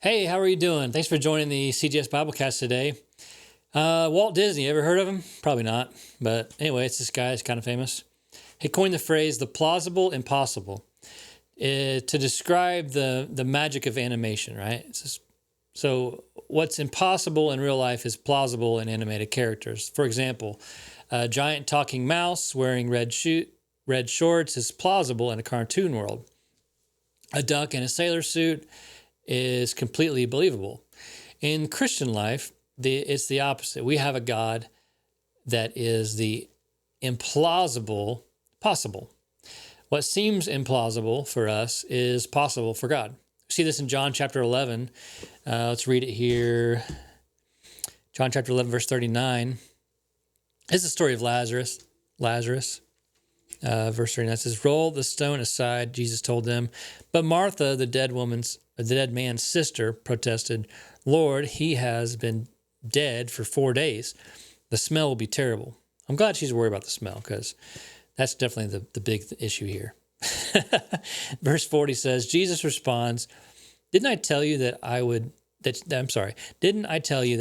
Hey, how are you doing? Thanks for joining the CGS Biblecast today. Walt Disney, ever heard of him? Probably not. But anyway, it's this guy. He's kind of famous. He coined the phrase, the plausible impossible, to describe the magic of animation, right? So what's impossible in real life is plausible in animated characters. For example, a giant talking mouse wearing red shorts is plausible in a cartoon world. A duck in a sailor suit is completely believable. In Christian life, it's the opposite. We have a God that is the implausible possible. What seems implausible for us is possible for God. We see this in John chapter 11. Let's read it here. John chapter 11, verse 39. This is the story of Lazarus. Verse 39 says, "Roll the stone aside," Jesus told them. But Martha, the dead man's sister, protested, "Lord, he has been dead for 4 days. The smell will be terrible." I'm glad she's worried about the smell, because that's definitely the big issue here. Verse 40 says, Jesus responds, Didn't I tell you that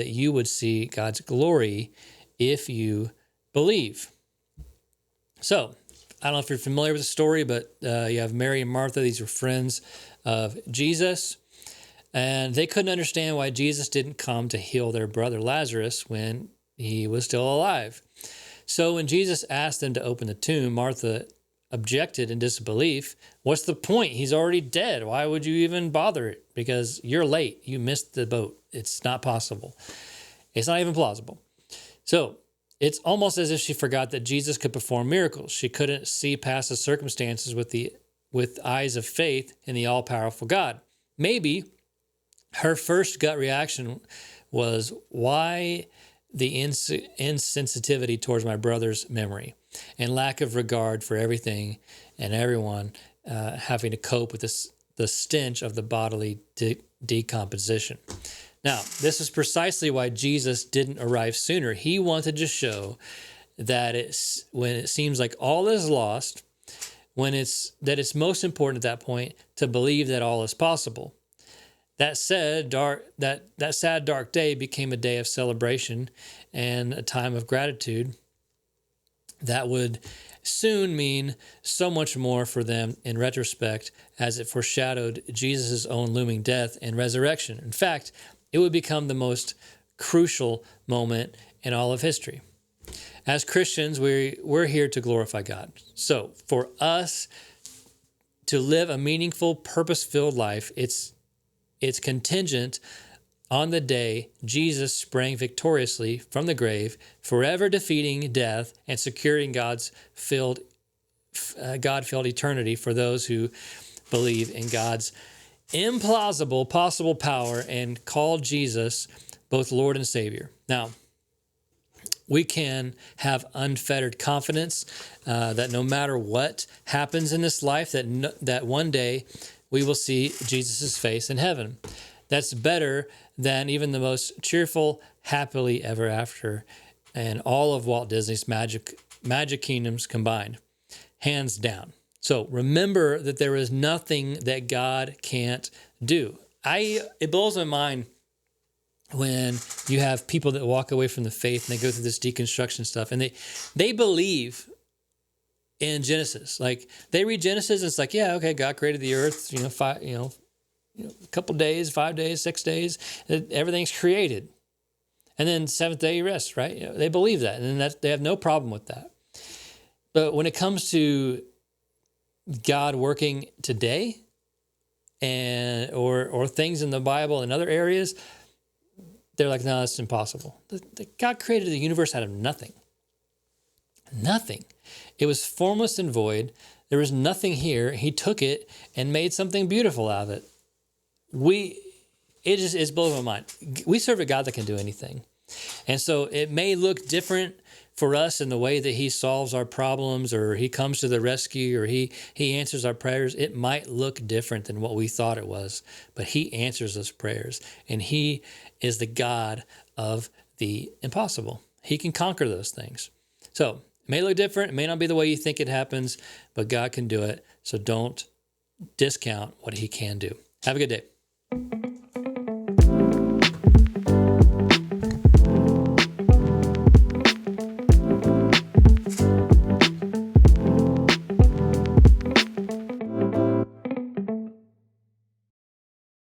you would see God's glory if you believe?" So, I don't know if you're familiar with the story, but you have Mary and Martha. These were friends of Jesus, and they couldn't understand why Jesus didn't come to heal their brother Lazarus when he was still alive. So when Jesus asked them to open the tomb, Martha objected in disbelief. What's the point? He's already dead. Why would you even bother it? Because you're late. You missed the boat. It's not possible. It's not even plausible. So it's almost as if she forgot that Jesus could perform miracles. She couldn't see past the circumstances with eyes of faith in the all-powerful God. Maybe her first gut reaction was, why the insensitivity towards my brother's memory and lack of regard for everything and everyone, having to cope with the stench of the bodily decomposition. Now, this is precisely why Jesus didn't arrive sooner. He wanted to show that when it seems like all is lost, it's most important at that point to believe that all is possible. That said, that sad, dark day became a day of celebration and a time of gratitude that would soon mean so much more for them in retrospect, as it foreshadowed Jesus' own looming death and resurrection. In fact, it would become the most crucial moment in all of history. As Christians, we're here to glorify God. So for us to live a meaningful, purpose-filled life, it's contingent on the day Jesus sprang victoriously from the grave, forever defeating death and securing God-filled eternity for those who believe in God's implausible possible power and call Jesus both Lord and Savior. Now, we can have unfettered confidence that no matter what happens in this life, that one day we will see Jesus' face in heaven. That's better than even the most cheerful, happily ever after, and all of Walt Disney's magic kingdoms combined, hands down. So remember that there is nothing that God can't do. It blows my mind when you have people that walk away from the faith and they go through this deconstruction stuff, and they believe in Genesis. Like, they read Genesis and it's like, yeah, okay, God created the earth, a couple days, 5 days, 6 days, everything's created. And then seventh day you rest, right? They believe that, and then they have no problem with that. But when it comes to God working today or things in the Bible and other areas, they're like, no, that's impossible. God created the universe out of nothing. Nothing. It was formless and void. There was nothing here. He took it and made something beautiful out of it. It's blowing my mind. We serve a God that can do anything. And so it may look different for us in the way that he solves our problems, or he comes to the rescue, or he answers our prayers. It might look different than what we thought it was, but he answers those prayers, and he is the God of the impossible. He can conquer those things. So it may look different. It may not be the way you think it happens, but God can do it. So don't discount what he can do. Have a good day.